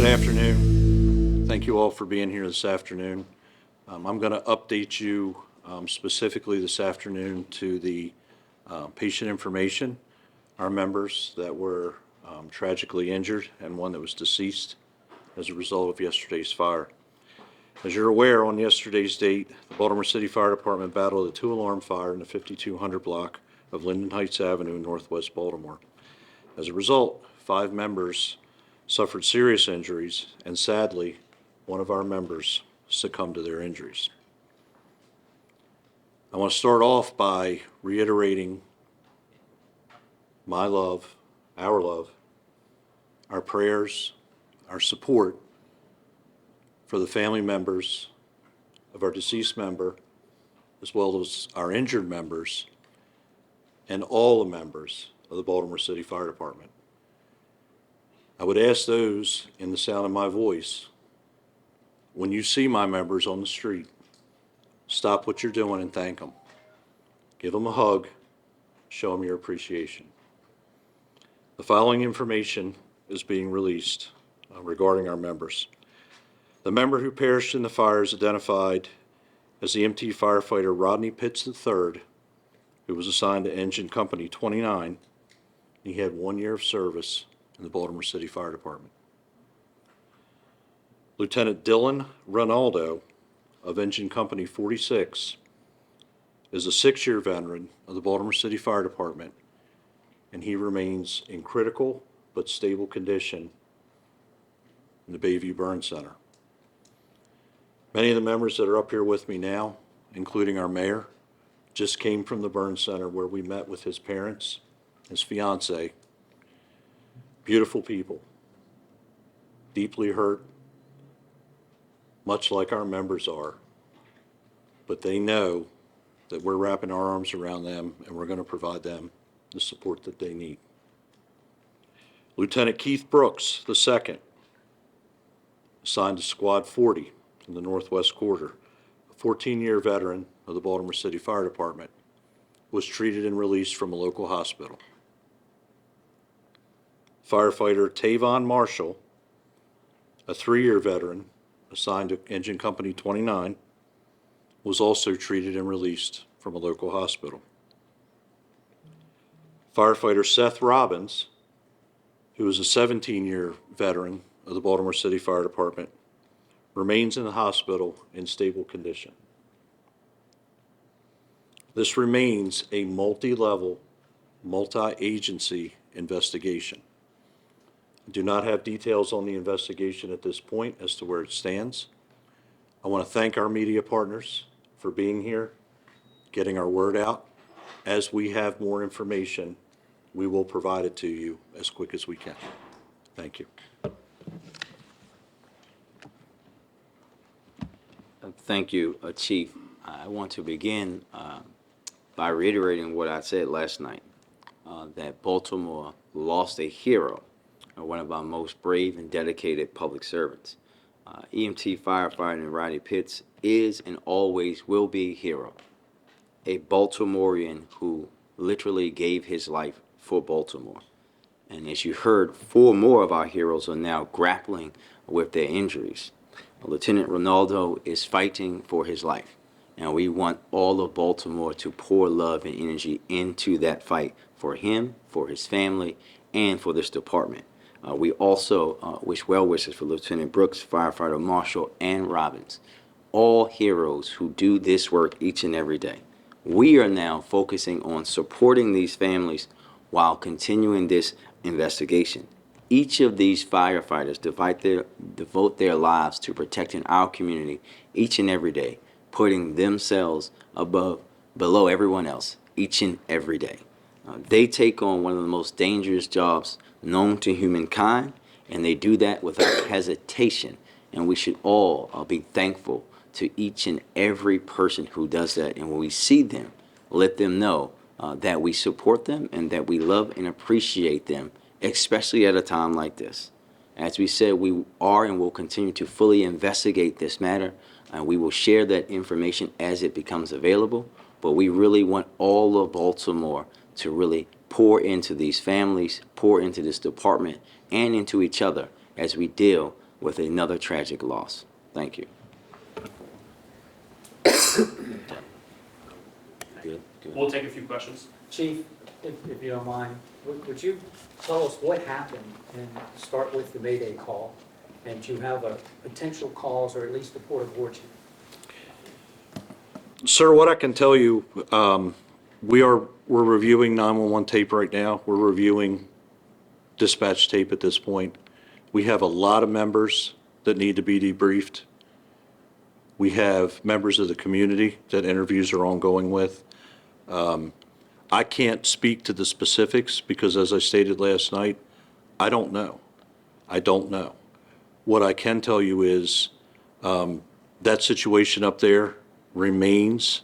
afternoon. Thank you all for being here this afternoon. I'm going to update you specifically this afternoon to the patient information, our members that were tragically injured and one that was deceased as a result of yesterday's fire. As you're aware, on yesterday's date, the Baltimore City Fire Department battled a two-alarm fire in the 5200 block of Linden Heights Avenue in northwest Baltimore. As a result, 5 members suffered serious injuries, and sadly, one of our members succumbed to their injuries. I want to start off by reiterating my love, our prayers, our support for the family members of our deceased member, as well as our injured members, and all the members of the Baltimore City Fire Department. I would ask those in the sound of my voice, when you see my members on the street, stop what you're doing and thank them. Give them a hug, show them your appreciation. The following information is being released regarding our members. The member who perished in the fire is identified as the EMT firefighter Rodney Pitts III, who was assigned to Engine Company 29. He had 1 year of service in the Baltimore City Fire Department. Lieutenant Dylan Ronaldo of Engine Company 46 is a 6-year veteran of the Baltimore City Fire Department, and he remains in critical but stable condition in the Bayview Burn Center. Many of the members that are up here with me now, including our mayor, just came from the burn center where we met with his parents, his fiance. Beautiful people, deeply hurt, much like our members are, but they know that we're wrapping our arms around them and we're going to provide them the support that they need. Lieutenant Keith Brooks II, assigned to Squad 40 in the Northwest Quarter, a 14-year veteran of the Baltimore City Fire Department, was treated and released from a local hospital. Firefighter Tavon Marshall, a 3-year veteran assigned to Engine Company 29, was also treated and released from a local hospital. Firefighter Seth Robbins, who is a 17-year veteran of the Baltimore City Fire Department, remains in the hospital in stable condition. This remains a multi-level, multi-agency investigation. I do not have details on the investigation at this point as to where it stands. I want to thank our media partners for being here, getting our word out. As we have more information, we will provide it to you as quick as we can. Thank you. Thank you, Chief. I want to begin by reiterating what I said last night, that Baltimore lost a hero, one of our most brave and dedicated public servants. EMT firefighter Rodney Pitts is and always will be a hero, a Baltimorean who literally gave his life for Baltimore. And as you heard, 4 more of our heroes are now grappling with their injuries. Lieutenant Ronaldo is fighting for his life, and we want all of Baltimore to pour love and energy into that fight for him, for his family, and for this department. We also wish well wishes for Lieutenant Brooks, Firefighter Marshall, and Robbins, all heroes who do this work each and every day. We are now focusing on supporting these families while continuing this investigation. Each of these firefighters devote their lives to protecting our community each and every day, putting themselves below everyone else each and every day. They take on one of the most dangerous jobs known to humankind, and they do that without hesitation. And we should all be thankful to each and every person who does that. And when we see them, let them know that we support them and that we love and appreciate them, especially at a time like this. As we said, we are and will continue to fully investigate this matter, and we will share that information as it becomes available. But we really want all of Baltimore to really pour into these families, pour into this department, and into each other as we deal with another tragic loss. Thank you. Good, good. We'll take a few questions. Chief, if you don't mind, would you tell us what happened and start with the Mayday call? And do you have a potential cause or at least a port of origin? Sir, what I can tell you, we're reviewing 911 tape right now. We're reviewing dispatch tape at this point. We have a lot of members that need to be debriefed. We have members of the community that interviews are ongoing with. I can't speak to the specifics because, as I stated last night, I don't know. I don't know. What I can tell you is that situation up there remains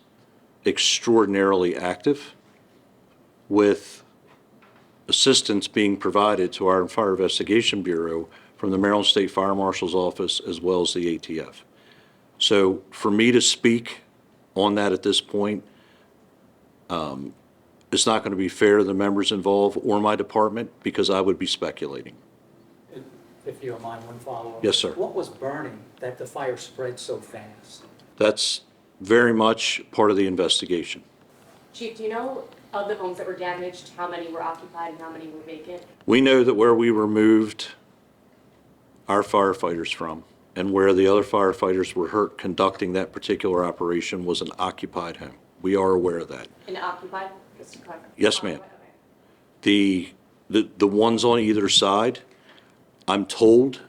extraordinarily active, with assistance being provided to our Fire Investigation Bureau from the Maryland State Fire Marshal's Office as well as the ATF. So for me to speak on that at this point, it's not going to be fair to the members involved or my department because I would be speculating. If you don't mind, one follow-up. Yes, sir. What was burning that the fire spread so fast? That's very much part of the investigation. Chief, do you know of the homes that were damaged, how many were occupied and how many were vacant? We know that where we removed our firefighters from and where the other firefighters were hurt conducting that particular operation was an occupied home. We are aware of that. And occupied? Just to clarify. Yes, ma'am. Okay. The ones on either side, I'm told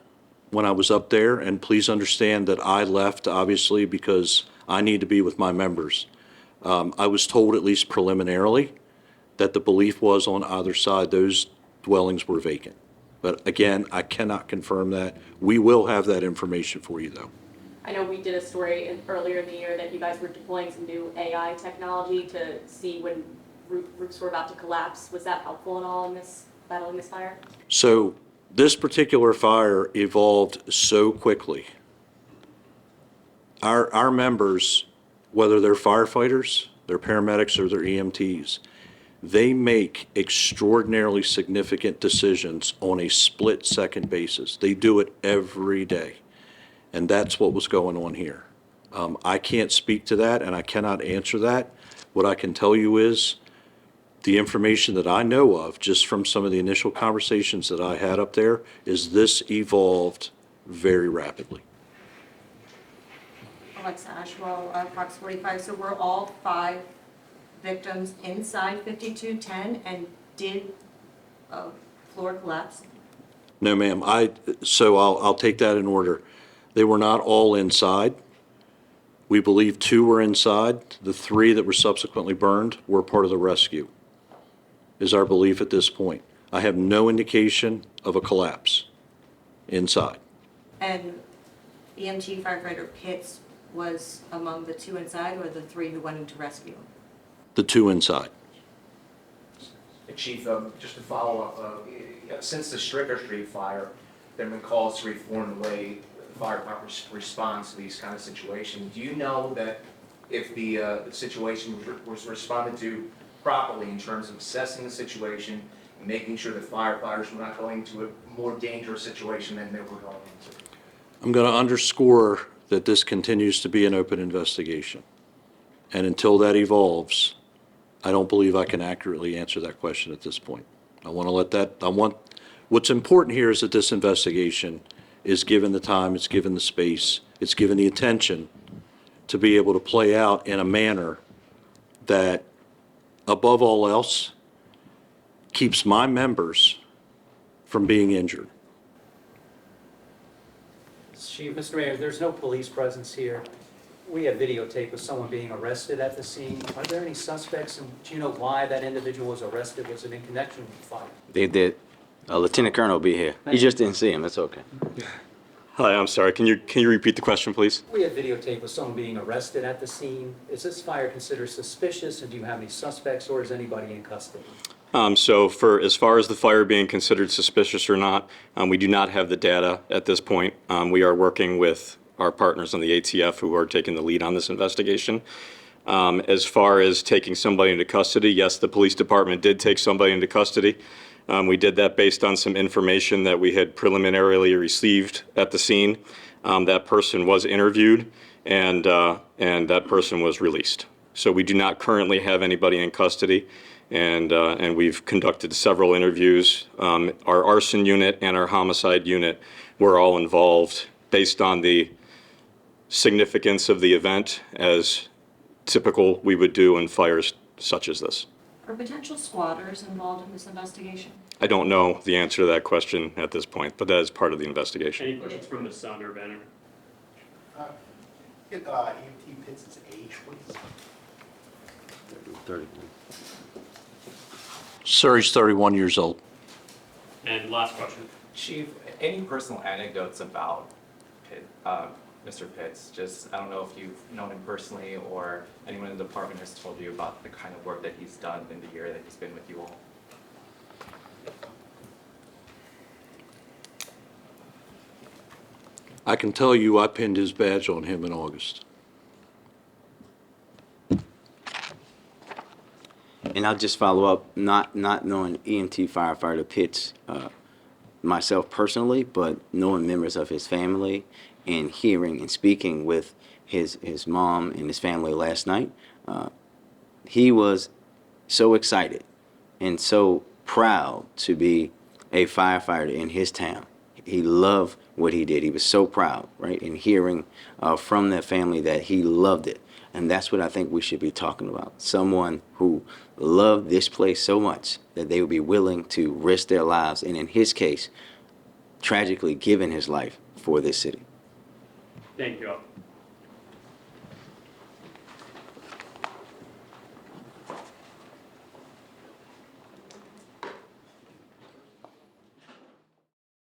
when I was up there, and please understand that I left obviously because I need to be with my members. I was told, at least preliminarily, that the belief was on either side those dwellings were vacant. But again, I cannot confirm that. We will have that information for you, though. I know we did a story earlier in the year that you guys were deploying some new AI technology to see when roofs were about to collapse. Was that helpful at all in this battling this fire? So this particular fire evolved so quickly. Our members, whether they're firefighters, they're paramedics, or they're EMTs, they make extraordinarily significant decisions on a split-second basis. They do it every day, and that's what was going on here. I can't speak to that, and I cannot answer that. What I can tell you is the information that I know of, just from some of the initial conversations that I had up there, is this evolved very rapidly. Alexa Ashwell, Fox 45. So were all 5 victims inside 5210, and did floor collapse? No, ma'am. So I'll take that in order. They were not all inside. We believe 2 were inside. The 3 that were subsequently burned were part of the rescue, is our belief at this point. I have no indication of a collapse inside. And EMT firefighter Pitts was among the 2 inside, or the 3 who went into rescue? The 2 inside. Chief, just to follow up, since the Stricker Street fire, there have been calls to reform the way the fire department responds to these kind of situations. Do you know that if the situation was responded to properly in terms of assessing the situation and making sure that firefighters were not going to a more dangerous situation than they were going into? I'm going to underscore that this continues to be an open investigation. And until that evolves, I don't believe I can accurately answer that question at this point. What's important here is that this investigation is given the time, it's given the space, it's given the attention to be able to play out in a manner that, above all else, keeps my members from being injured. Chief, Mr. Mayor, there's no police presence here. We have videotape of someone being arrested at the scene. Are there any suspects, and do you know why that individual was arrested? Was it in connection with the fire? They did. Lieutenant Colonel will be here. You just didn't see him. It's okay. Hi, I'm sorry. Can you repeat the question, please? We have videotape of someone being arrested at the scene. Is this fire considered suspicious, and do you have any suspects, or is anybody in custody? So for as far as the fire being considered suspicious or not, we do not have the data at this point. We are working with our partners on the ATF who are taking the lead on this investigation. As far as taking somebody into custody, yes, the police department did take somebody into custody. We did that based on some information that we had preliminarily received at the scene. That person was interviewed, and that person was released. So we do not currently have anybody in custody, and we've conducted several interviews. Our arson unit and our homicide unit were all involved based on the significance of the event, as typical we would do in fires such as this. Are potential squatters involved in this investigation? I don't know the answer to that question at this point, but that is part of the investigation. Any questions from Ms. Sonder Banner? Get EMT Pitts' age, please. 31. Sir, he's 31 years old. And last question. Chief, any personal anecdotes about Mr. Pitts? Just, I don't know if you've known him personally or anyone in the department has told you about the kind of work that he's done in the year that he's been with you all. I can tell you I pinned his badge on him in August. And I'll just follow up, not knowing EMT firefighter Pitts myself personally, but knowing members of his family and hearing and speaking with his mom and his family last night. He was so excited and so proud to be a firefighter in his town. He loved what he did. He was so proud, right? And hearing from that family that he loved it. And that's what I think we should be talking about. Someone who loved this place so much that they would be willing to risk their lives, and in his case, tragically giving his life for this city. Thank you all.